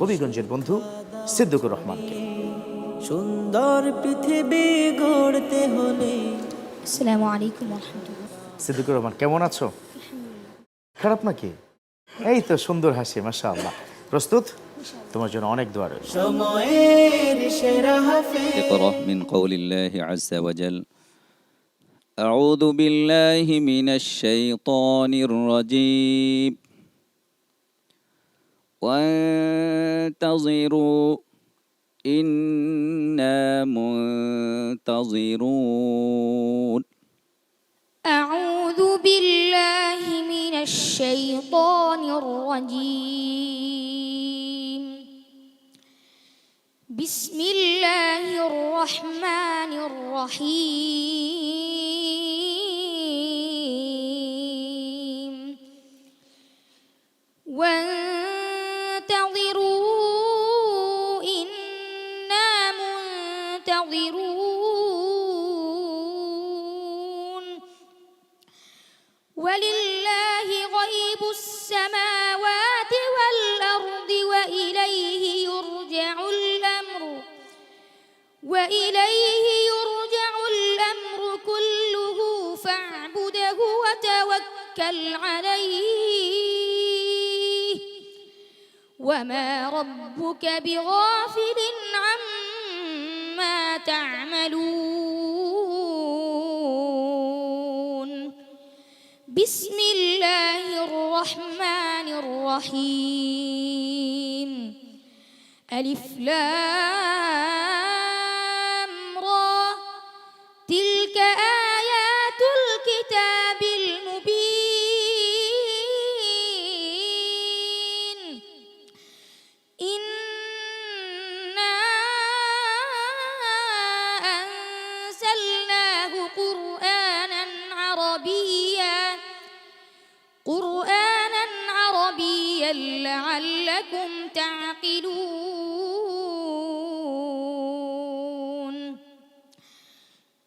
হবিগঞ্জের বন্ধু সিদ্দিকুর রহমানকে। সুন্দর পৃথিবী গড়তে হলে। আসসালামু আলাইকুম ওয়া রাহমাতুল্লাহ। সিদ্দিকুর রহমান, কেমন আছো? খারাপ নাকি? এই তো সুন্দর হাসি, মাশাআল্লাহ। প্রস্তুত? তোমার জন্য অনেক দোয়া রয়েছে। সময়ের সেরা হাফেজ। اقرأ من قول الله عز وجل أعوذ بالله من الشيطان الرجيم وانتظروا إنا منتظرون أعوذ بالله من الشيطان الرجيم. بسم الله الرحمن الرحيم. وانتظروا إنا منتظرون. ولله غيب السماوات والأرض وإليه يرجع الأمر كله فاعبده وتوكل عليه وما ربك بغافل عما تعملون. بسم الله الرحمن الرحيم. ألف لام را تلك آيات الكتاب المبين. إنا أنزلناه قرآنا عربيا لعلكم تعقلون.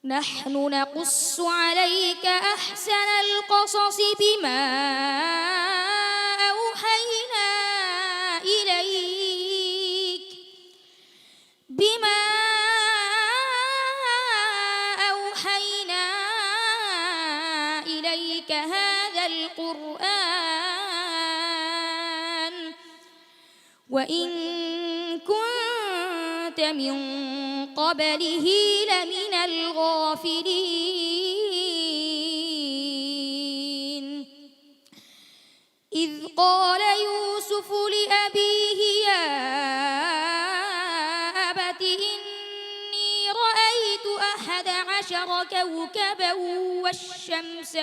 نحن نقص عليك أحسن القصص بما أوحينا إليك هذا القرآن وإن كنت من قبله لمن الغافلين. إذ قال يوسف لأبيه يا أبت إني رأيت 11 كوكبا والشمس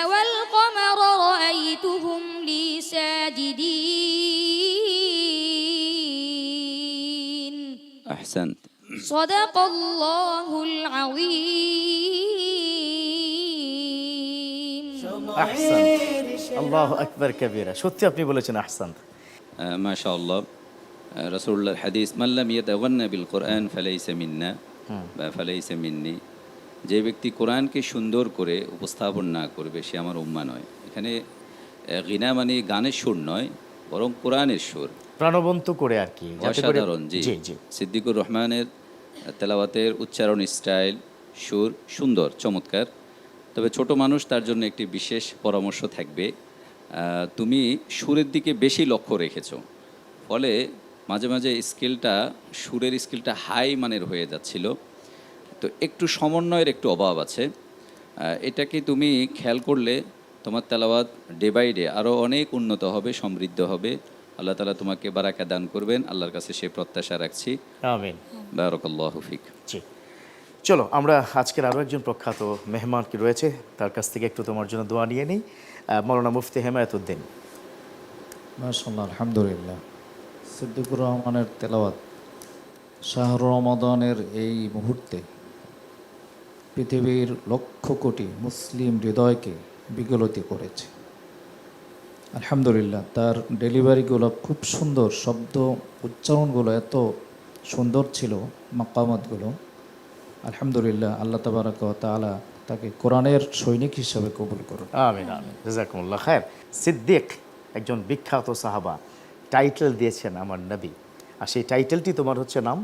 والقمر رأيتهم لي ساجدين. أحسنت. صدق الله العظيم. আহসান, আল্লাহু আকবার কবীরা। সত্যি আপনি বলেছেন আহসান। ما شاء الله. রাসূলুল্লাহর হাদিস মান লাম ইয়াতাওয়ান্না বিল কোরআন ফালাইসা মিন্না বা ফালাইসা মিন্নি। যে ব্যক্তি কোরআনকে সুন্দর করে উপস্থাপন না করবে সে আমার উম্মাহ নয়। এখানে গিনা মানে গানের সুর নয়, বরং কোরআনের সুর, প্রাণবন্ত করে আর কি, যাতে করে অসাধারণ। জি, সিদ্দিকুর রহমানের তেলাওয়াতের উচ্চারণ স্টাইল, সুর সুন্দর, চমৎকার। তবে ছোট মানুষ, তার জন্য একটি বিশেষ পরামর্শ থাকবে। তুমি সুরের দিকে বেশি লক্ষ্য রেখেছো, ফলে মাঝে মাঝে সুরের স্কেলটা হাই মানের হয়ে যাচ্ছিল। তো একটু সমন্বয়ের একটু অভাব আছে। এটাকে তুমি খেয়াল করলে তোমার তেলাওয়াত ডে বাই ডে আরও অনেক উন্নত হবে, সমৃদ্ধ হবে। আল্লাহ তাআলা তোমাকে বারাকা দান করবেন, আল্লাহর কাছে সেই প্রত্যাশা রাখছি। আমিন। বারাকাল্লাহু ফিক। জি, চলো আমরা আজকের আরও একজন প্রখ্যাত মেহমান কি রয়েছে তার কাছ থেকে একটু তোমার জন্য দোয়া নিয়ে নিই। মৌলানা মুফতি হেমায়েতুদ্দিন। মাশাআল্লাহ, আলহামদুলিল্লাহ। সিদ্দিকুর রহমানের তেলাওয়াত শাহরুর রমাদানের এই মুহূর্তে পৃথিবীর লক্ষ কোটি মুসলিম হৃদয়কে বিগলিত করেছে। আলহামদুলিল্লাহ, তার ডেলিভারিগুলো খুব সুন্দর, শব্দ উচ্চারণগুলো এত সুন্দর ছিল, মাকামাতগুলো। আলহামদুলিল্লাহ, আল্লাহ তাবারাক ওয়া তাআলা তাকে কোরআনের সৈনিক হিসাবে কবুল করুন। আমিন আমিন, জাযাকুমুল্লাহ খায়ের। সিদ্দিক, একজন বিখ্যাত সাহাবা টাইটেল দিয়েছেন আমার নবী, আর সেই টাইটেলটি তোমার হচ্ছে নাম।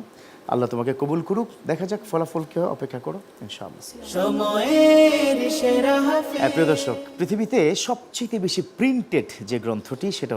আল্লাহ তোমাকে কবুল করুক, দেখা যাক ফলাফলকে অপেক্ষা করো ইনশাআল্লাহ। সময়ের সেরা হাফেজ। প্রিয় দর্শক, পৃথিবীতে সবচেয়ে বেশি প্রিন্টেড যে গ্রন্থটি সেটা হচ্ছে